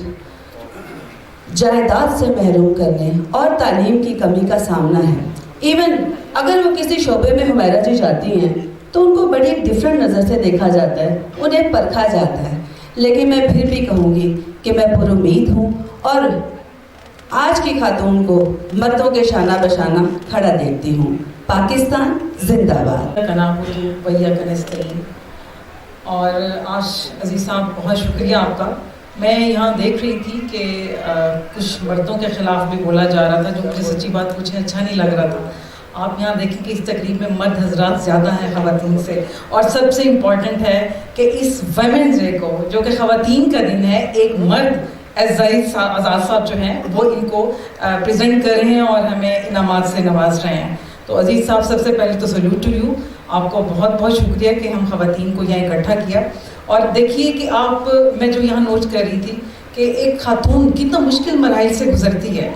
जायदाद से महरूम करने और तालीम की कमी का सामना है। इवन अगर वो किसी शोबे में हुमैरा जी जाती हैं तो उनको बड़ी डिफरेंट नज़र से देखा जाता है, उन्हें परखा जाता है। लेकिन मैं फिर भी कहूँगी कि मैं पुरुमीद हूँ और आज की खातून को मर्दों के शाना बशाना खड़ा देखती हूँ। पाकिस्तान जिंदाबाद। कनाबुल भैया कनेस्तीन और आज अजीज साहब बहुत शुक्रिया आपका। मैं यहाँ देख रही थी कि कुछ मर्दों के ख़िलाफ़ भी बोला जा रहा था, जो मुझे सच्ची बात मुझे अच्छा नहीं लग रहा था। आप यहाँ देखें कि इस तकरीब में मर्द हजरात ज़्यादा हैं ख़वातीन से, और सबसे इम्पॉर्टेंट है कि इस वुमेन्स डे को, जो कि ख़वातीन का दिन है, एक मर्द आज़ाद साहब जो हैं वो इनको प्रेजेंट कर रहे हैं और हमें इनामात से नवाज रहे हैं। तो अजीज़ साहब, सबसे पहले तो सल्यूट टू यू, आपको बहुत बहुत शुक्रिया कि हम ख़वातीन को यहाँ इकट्ठा किया। और देखिए कि मैं जो यहाँ नोट कर रही थी कि एक खातून कितना मुश्किल मराइल से गुजरती है।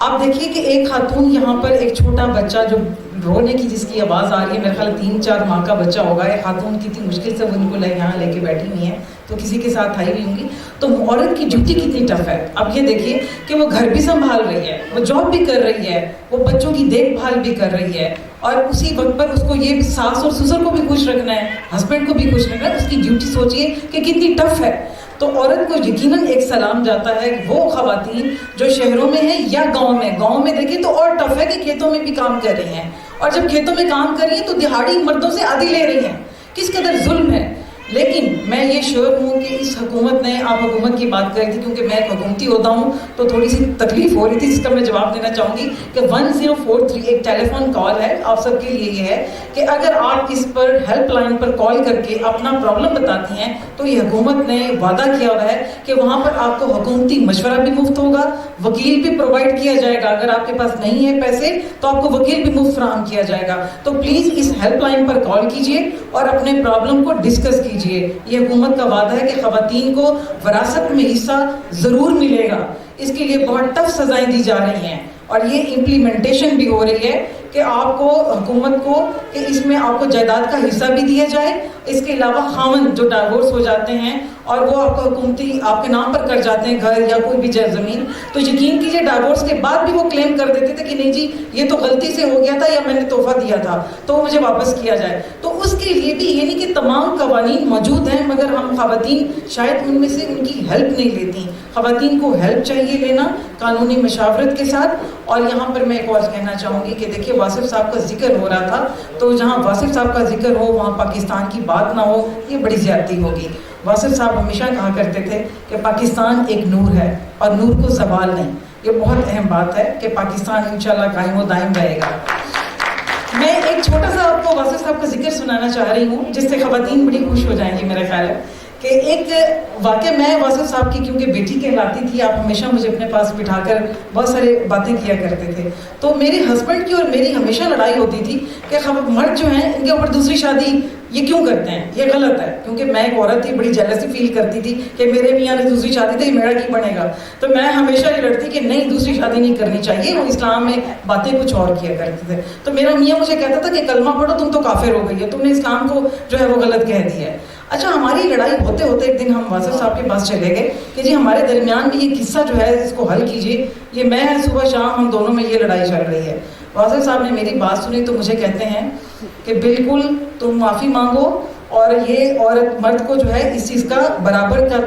आप देखिए कि एक खातून यहाँ पर, एक छोटा बच्चा जो रोने की जिसकी आवाज़ आ रही है, मेरे ख्याल 3-4 माह का बच्चा होगा, एक खातून कितनी मुश्किल से वो उनको यहाँ लेके बैठी हुई है, तो किसी के साथ आई हुई होंगी। तो औरत की ड्यूटी कितनी टफ है। अब ये देखिए कि वो घर भी संभाल रही है, वो जॉब भी कर रही है, वो बच्चों की देखभाल भी कर रही है, और उसी वक्त पर उसको ये भी सास और ससुर को भी खुश रखना है, हस्बैंड को भी खुश रखना है। उसकी ड्यूटी सोचिए कि कितनी टफ है। तो औरत को यकीनन एक सलाम जाता है वो ख़वातीन जो शहरों में हैं या गांव में देखिए तो और टफ है कि खेतों में भी काम कर रही हैं, और जब खेतों में काम कर रही हैं तो दिहाड़ी मर्दों से आधी ले रही हैं। किस कदर जुल्म है। लेकिन मैं ये श्योर हूँ कि इस हुकूमत ने, आप हुकूमत की बात कर रही थी, क्योंकि मैं एक हुकूमती होता हूँ तो थोड़ी सी तकलीफ हो रही थी, जिसका मैं जवाब देना चाहूँगी कि 1043 एक टेलीफोन कॉल है। आप सबके लिए ये है कि अगर आप इस पर हेल्पलाइन पर कॉल करके अपना प्रॉब्लम बताती हैं तो ये हुकूमत ने वादा किया हुआ है कि वहाँ पर आपको हुकूमती मशवरा भी मुफ्त होगा, वकील भी प्रोवाइड किया जाएगा। अगर आपके पास नहीं है पैसे तो आपको वकील भी मुफ्त फराहम किया जाएगा। तो प्लीज़ इस हेल्पलाइन पर कॉल कीजिए और अपने प्रॉब्लम को डिस्कस कीजिए। ये हुकूमत का वादा है कि ख़वातीन को विरासत में हिस्सा ज़रूर मिलेगा। इसके लिए बहुत टफ सज़ाएं दी जा रही हैं और ये इम्प्लीमेंटेशन भी हो रही है कि आपको हुकूमत को कि इसमें आपको जायदाद का हिस्सा भी दिया जाए। इसके अलावा खामन जो डाइवोर्स हो जाते हैं और वो आपको हुकूमती आपके नाम पर कर जाते हैं घर या कोई भी ज़मीन, तो यकीन कीजिए डाइवोर्स के बाद भी वो क्लेम कर देते थे कि नहीं जी ये तो गलती से हो गया था या मैंने तोहफा दिया था तो मुझे वापस किया जाए। तो उसके लिए भी ये नहीं कि तमाम कवानीन मौजूद हैं, मगर हम ख़वातीन शायद उनमें से उनकी हेल्प नहीं लेती। ख़वातीन को हेल्प चाहिए लेना कानूनी मशावरत के साथ। और यहाँ पर मैं एक और कहना चाहूँगी कि देखिए वासिफ साहब का जिक्र हो रहा था, तो जहाँ वासिफ साहब का जिक्र हो वहाँ पाकिस्तान की बात ना हो, ये बड़ी ज़्यादती होगी। वासिफ साहब हमेशा कहा करते थे कि पाकिस्तान एक नूर है और नूर को ज़वाल नहीं। ये बहुत अहम बात है कि पाकिस्तान इंशाल्लाह कायम व दायम रहेगा। मैं एक छोटा सा आपको वासिफ साहब का जिक्र सुनाना चाह रही हूँ जिससे ख़वातीन बड़ी खुश हो जाएंगी। मेरा ख्याल है कि एक वाक़या, मैं वासिफ साहब की क्योंकि बेटी कहलाती थी, आप हमेशा मुझे अपने पास बिठाकर बहुत सारे बातें किया करते थे। तो मेरे हस्बैंड की और मेरी हमेशा लड़ाई होती थी कि मर्द जो हैं इनके ऊपर दूसरी शादी ये क्यों करते हैं, ये गलत है। क्योंकि मैं एक औरत थी, बड़ी जेलसी फील करती थी कि मेरे मियाँ ने दूसरी शादी थी, मेरा की बनेगा। तो मैं हमेशा ये लड़ती कि नहीं दूसरी शादी नहीं करनी चाहिए, वो इस्लाम में बातें कुछ और किया करते थे। तो मेरा मियाँ मुझे कहता था कि कलमा पढ़ो तुम तो काफिर हो गई हो, तुमने इस्लाम को जो है वो गलत कह दिया है। अच्छा, हमारी लड़ाई होते होते एक दिन हम वासिफ साहब के पास चले गए कि जी हमारे दरमियान में ये किस्सा जो है इसको हल कीजिए, ये मैं सुबह शाम हम दोनों में ये लड़ाई चल रही है। वासिफ साहब ने मेरी बात सुनी तो मुझे कहते हैं कि बिल्कुल तुम माफ़ी मांगो और ये औरत मर्द को जो है इस चीज़ का बराबर का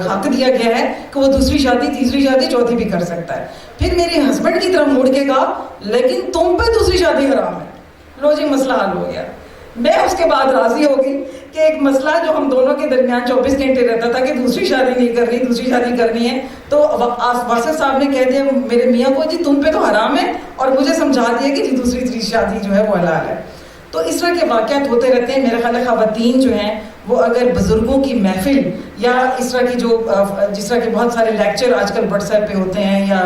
हक दिया गया है कि वो दूसरी शादी, तीसरी शादी, चौथी भी कर सकता है। फिर मेरे हस्बैंड की तरफ मुड़ के कहा लेकिन तुम पे दूसरी शादी हराम है। लो जी मसला हल हो गया। मैं उसके बाद राजी हो गई कि एक मसला जो हम दोनों के दरमियान 24 घंटे रहता था कि दूसरी शादी नहीं करनी, दूसरी शादी करनी है, तो वासिफ साहब ने कह दिया मेरे मियाँ को जी तुम पे तो हराम है, और मुझे समझा दिया कि जी दूसरी शादी जो है वो हलाल है। तो इस तरह के वाक़यात होते रहते हैं। मेरे ख्याल ख़वातीन जो हैं वो अगर बुज़ुर्गों की महफिल या इस तरह की जो जिस तरह के बहुत सारे लेक्चर आजकल व्हाट्सएप पे होते हैं या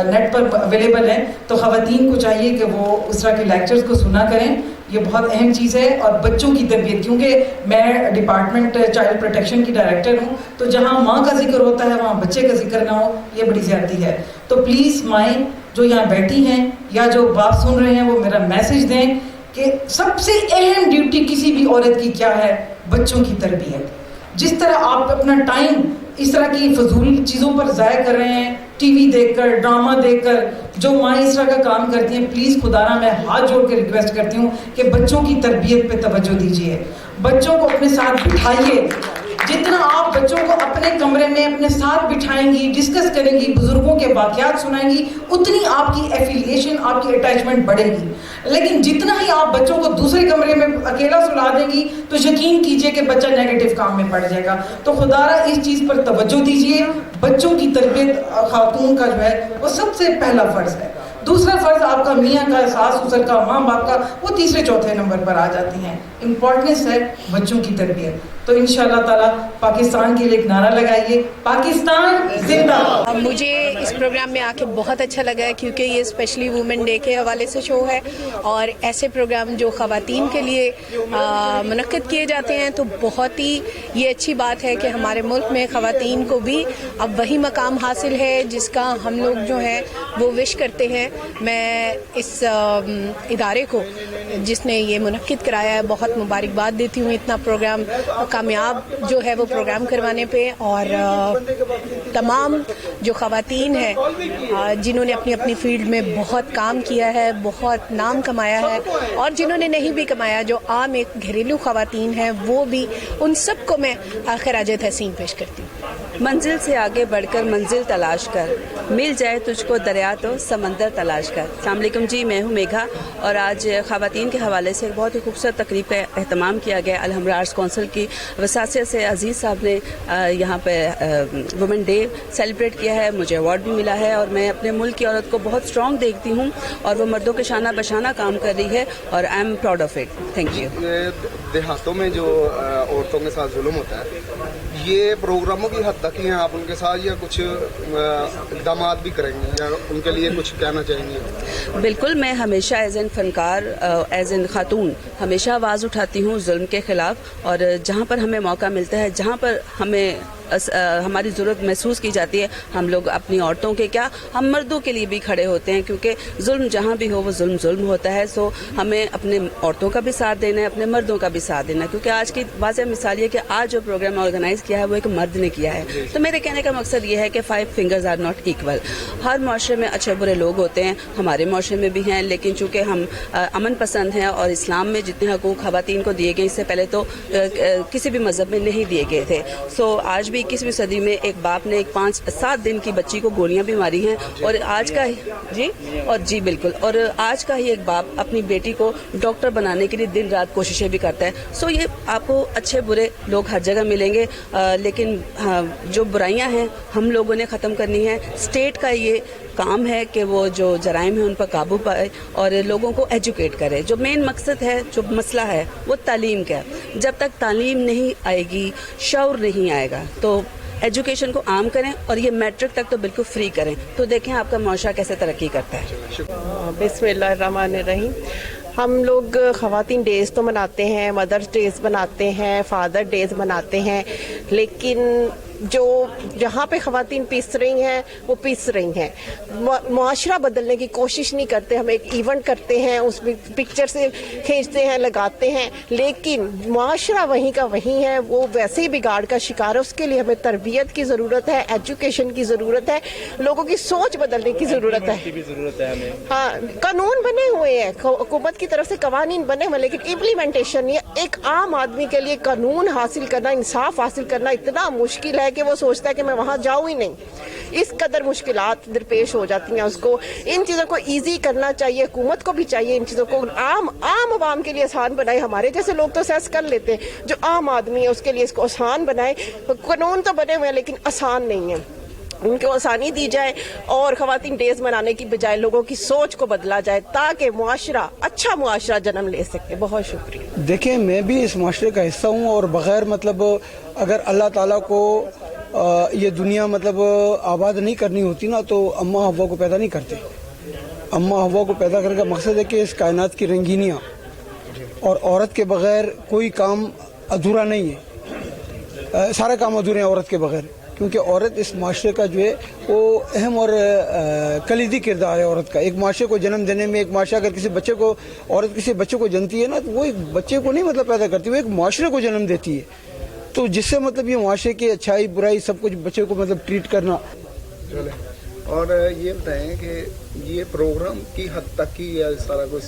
नेट पर अवेलेबल हैं, तो ख़वातीन को चाहिए कि वो उस तरह के लेक्चर्स को सुना करें। ये बहुत अहम चीज़ है। और बच्चों की तरबियत, क्योंकि मैं डिपार्टमेंट चाइल्ड प्रोटेक्शन की डायरेक्टर हूँ, तो जहाँ माँ का जिक्र होता है वहाँ बच्चे का जिक्र ना हो, ये बड़ी ज़्यादती है। तो प्लीज़ माएँ जो यहाँ बैठी हैं या जो बात सुन रहे हैं वो मेरा मैसेज दें कि सबसे अहम ड्यूटी किसी भी औरत की क्या है, बच्चों की तरबियत। जिस तरह आप अपना टाइम इस तरह की फजूल चीज़ों पर ज़ाया कर रहे हैं, टीवी देखकर, ड्रामा देखकर, जो माँ इस तरह का काम करती हैं, प्लीज़ खुदारा मैं हाथ जोड़ के रिक्वेस्ट करती हूँ कि बच्चों की तरबियत पे तवज्जो दीजिए। बच्चों को अपने साथ बिठाइए, जितना आप बच्चों को अपने कमरे में अपने साथ बिठाएंगी, डिस्कस करेंगी, बुजुर्गों के वाक़यात सुनाएंगी, उतनी आपकी एफिलिएशन, आपकी अटैचमेंट बढ़ेगी। लेकिन जितना ही आप बच्चों को दूसरे कमरे में अकेला सुला देंगी तो यकीन कीजिए कि बच्चा नेगेटिव काम में पड़ जाएगा। तो खुदारा इस चीज़ पर तवज्जो दीजिए। बच्चों की तरबियत खातून का जो है वो सबसे पहला फ़र्ज़ है। दूसरा फ़र्ज़ आपका मियाँ का, सास ससुर का, माँ बाप का, वो तीसरे चौथे नंबर पर आ जाती हैं। इम्पोर्टेंस है बच्चों की तरबियत। तो इंशाअल्लाह ताला पाकिस्तान के लिए एक नारा लगाइए, पाकिस्तान जिंदाबाद। मुझे इस प्रोग्राम में आके बहुत अच्छा लगा है क्योंकि ये स्पेशली वुमेन डे के हवाले से शो है और ऐसे प्रोग्राम जो ख़वातीन के लिए मुनक्किद किए जाते हैं तो बहुत ही ये अच्छी बात है कि हमारे मुल्क में ख़वातीन को भी अब वही मकाम हासिल है जिसका हम लोग जो हैं वो विश करते हैं। मैं इस इदारे को जिसने ये मुनक्किद कराया है बहुत मुबारकबाद देती हूँ। इतना प्रोग्राम कामयाब जो है वो प्रोग्राम करवाने पे, और तमाम जो ख़वातीन हैं जिन्होंने अपनी अपनी फील्ड में बहुत काम किया है, बहुत नाम कमाया है, और जिन्होंने नहीं भी कमाया, जो आम एक घरेलू ख़वातीन हैं, वो भी, उन सब को मैं खराज तहसीन पेश करती हूँ। मंजिल से आगे बढ़कर मंजिल तलाश कर, मिल जाए तुझको दरिया तो समंदर तलाश कर। अस्सलाम वालेकुम जी, मैं हूँ मेघा और आज ख़वातीन के हवाले से एक बहुत ही खूबसूरत तकरीब का एहतमाम किया गया। अल-हमरा आर्ट्स काउंसिल की वसासे से अजीज़ साहब ने यहाँ पे वुमेन डे सेलिब्रेट किया है। मुझे अवार्ड भी मिला है और मैं अपने मुल्क की औरत को बहुत स्ट्रॉन्ग देखती हूँ और वो मर्दों के शाना बशाना काम कर रही है और I am proud of it. Thank you. देहातों में जो औरतों के साथ जुल्म होता है, ये प्रोग्रामों की हद तक ही हैं आप उनके साथ, या कुछ इक़दाम भी करेंगे या उनके लिए कुछ कहना चाहेंगे? बिल्कुल, मैं हमेशा as an Fankar, as an खातून हमेशा आवाज़ उठाती हूँ जुल्म के ख़िलाफ़, और जहाँ पर हमें मौका मिलता है, जहाँ पर हमें हमारी ज़रूरत महसूस की जाती है, हम लोग अपनी औरतों के क्या, हम मर्दों के लिए भी खड़े होते हैं, क्योंकि जुल्म जहाँ भी हो वो जुल्म होता है। सो हमें अपने औरतों का भी साथ देना है, अपने मर्दों का भी साथ देना है, क्योंकि आज की वाज़ेह मिसाल ये कि आज जो प्रोग्राम ऑर्गेनाइज़ किया है वो एक मर्द ने किया है। तो मेरे कहने का मकसद ये है कि 5 फिंगर्स आर नॉट इक्वल। हर माशरे में अच्छे बुरे लोग होते हैं, हमारे माशरे में भी हैं, लेकिन चूँकि हम अमन पसंद हैं और इस्लाम में जितने हकूक़ ख़वातीन को दिए गए इससे पहले तो किसी भी मज़हब में नहीं दिए गए थे। सो आज भी 21वीं सदी में एक बाप ने एक 5-7 दिन की बच्ची को गोलियां भी मारी हैं, और आज का जी बिल्कुल, और आज का ही एक बाप अपनी बेटी को डॉक्टर बनाने के लिए दिन रात कोशिशें भी करता है। सो ये आपको अच्छे बुरे लोग हर जगह मिलेंगे, लेकिन जो बुराइयां हैं हम लोगों ने ख़त्म करनी है। स्टेट का ये काम है कि वो जो जराइम है उन पर काबू पाए और लोगों को एजुकेट करे। जो मेन मकसद है, जो मसला है वो तालीम का है। जब तक तालीम नहीं आएगी, शऊर नहीं आएगा, तो एजुकेशन को आम करें और ये मैट्रिक तक तो बिल्कुल फ्री करें, तो देखें आपका माशरा कैसे तरक्की करता है। बिस्मिल्लाहिर्रहमानिर्रहीम। हम लोग ख़वातीन डेज़ तो मनाते हैं, मदर्स डेज़ मनाते हैं, फादर डेज़ मनाते हैं, लेकिन जो जहाँ पे ख़वातीन पिस रही हैं वो पिस रही हैं। मुआशरा बदलने की कोशिश नहीं करते। हम एक इवेंट करते हैं, उसमें पिक्चर से खींचते हैं, लगाते हैं, लेकिन मुआशरा वहीं का वहीं है, वो वैसे ही बिगाड़ का शिकार है। उसके लिए हमें तरबियत की ज़रूरत है, एजुकेशन की ज़रूरत है, लोगों की सोच बदलने की ज़रूरत है। हाँ, कानून बने हुए हैं, हुकूमत की तरफ से कवानीन बने हुए, लेकिन इम्प्लीमेंटेशन नहीं है। एक आम आदमी के लिए कानून हासिल करना, इंसाफ हासिल करना इतना मुश्किल है कि वो सोचता है कि मैं वहाँ जाऊँ ही नहीं। इस कदर मुश्किलात दरपेश हो जाती हैं उसको। इन चीज़ों को ईजी करना चाहिए, हुकूमत को भी चाहिए इन चीज़ों को आम आवाम के लिए आसान बनाए। हमारे जैसे लोग तो सेस कर लेते हैं, जो आम आदमी है उसके लिए इसको आसान बनाए। कानून तो बने हुए हैं लेकिन आसान नहीं है, उनको आसानी दी जाए और ख़वातीन डेज़ मनाने की बजाय लोगों की सोच को बदला जाए ताकि मुआशरा अच्छा मुआशरा जन्म ले सके। बहुत शुक्रिया। देखिए, मैं भी इस मुआशरे का हिस्सा हूँ और बग़ैर मतलब अगर अल्लाह ताला को ये दुनिया मतलब आबाद नहीं करनी होती ना, तो अम्मा हव्वा को पैदा नहीं करते। अम्मा हव्वा को पैदा करने का मकसद है कि इस कायनात की रंगीनियाँ, और औरत के बग़ैर कोई काम अधूरा नहीं है। सारे काम अधूरे हैं औरत के बग़ैर, क्योंकि औरत इस माशरे का जो है वो अहम और कलीदी किरदार है औरत का। एक माशरे को जन्म देने में, एक माशरा अगर किसी बच्चे को, औरत किसी बच्चे को जनती है ना, तो वो एक बच्चे को नहीं मतलब पैदा करती, वो एक माशरे को जन्म देती है। तो जिससे मतलब ये माशरे की अच्छाई बुराई सब कुछ बच्चे को मतलब ट्रीट करना। और ये बताएं कि ये प्रोग्राम की हद तक ही है सारा कुछ,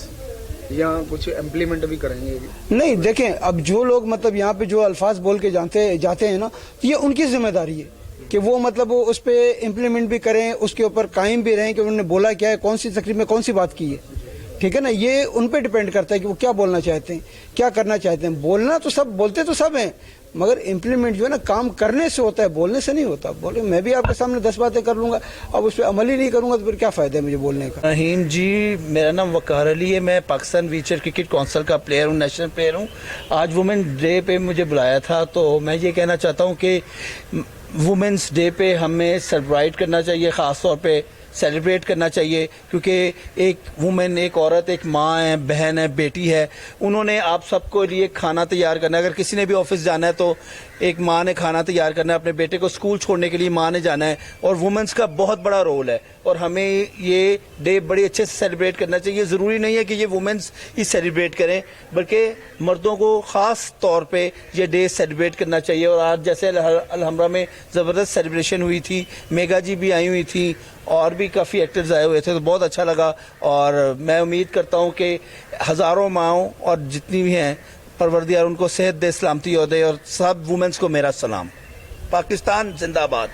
या कुछ इम्प्लीमेंट भी करेंगे अभी? नहीं, देखें, अब जो लोग मतलब यहाँ पे जो अल्फाज बोल के जाते हैं ना, तो ये उनकी जिम्मेदारी है कि वो मतलब वो उस पर इम्प्लीमेंट भी करें, उसके ऊपर कायम भी रहें कि उन्होंने बोला क्या है, कौन सी तकरीब में कौन सी बात की है। ठीक है ना, ये उन पे डिपेंड करता है कि वो क्या बोलना चाहते हैं, क्या करना चाहते हैं। बोलना तो सब बोलते तो सब हैं, मगर इम्प्लीमेंट जो है ना काम करने से होता है, बोलने से नहीं होता। बोले मैं भी आपके सामने 10 बातें कर लूँगा, अब उस पर अमल ही नहीं करूँगा तो फिर क्या फ़ायदा है मुझे बोलने का। रहीम जी, मेरा नाम वकार अली है, मैं पाकिस्तान व्हीलचेयर क्रिकेट काउंसिल का प्लेयर हूँ, नेशनल प्लेयर हूँ। आज वुमेन डे पे मुझे बुलाया था, तो मैं ये कहना चाहता हूँ कि वुमेंस डे पे हमें सेलिब्रेट करना चाहिए, ख़ास तौर पे सेलिब्रेट करना चाहिए, क्योंकि एक वुमेन, एक औरत, एक माँ है, बहन है, बेटी है, उन्होंने आप सबको लिए खाना तैयार करना है। अगर किसी ने भी ऑफिस जाना है तो एक माँ ने खाना तैयार करना है, अपने बेटे को स्कूल छोड़ने के लिए माँ ने जाना है, और वुमेन्स का बहुत बड़ा रोल है और हमें ये डे बड़े अच्छे से सेलिब्रेट करना चाहिए। ज़रूरी नहीं है कि ये वुमेन्स ही सेलिब्रेट करें, बल्कि मर्दों को ख़ास तौर पे ये डे सेलिब्रेट करना चाहिए। और आज जैसे अलहमरा में ज़बरदस्त सेलिब्रेशन हुई थी, मेगा जी भी आई हुई थी और भी काफ़ी एक्टर्स आए हुए थे, तो बहुत अच्छा लगा। और मैं उम्मीद करता हूँ कि हज़ारों माओं और जितनी भी हैं, परवरदिगार उनको सेहत दे, सलामती दे, और सब वुमेन्स को मेरा सलाम। पाकिस्तान जिंदाबाद।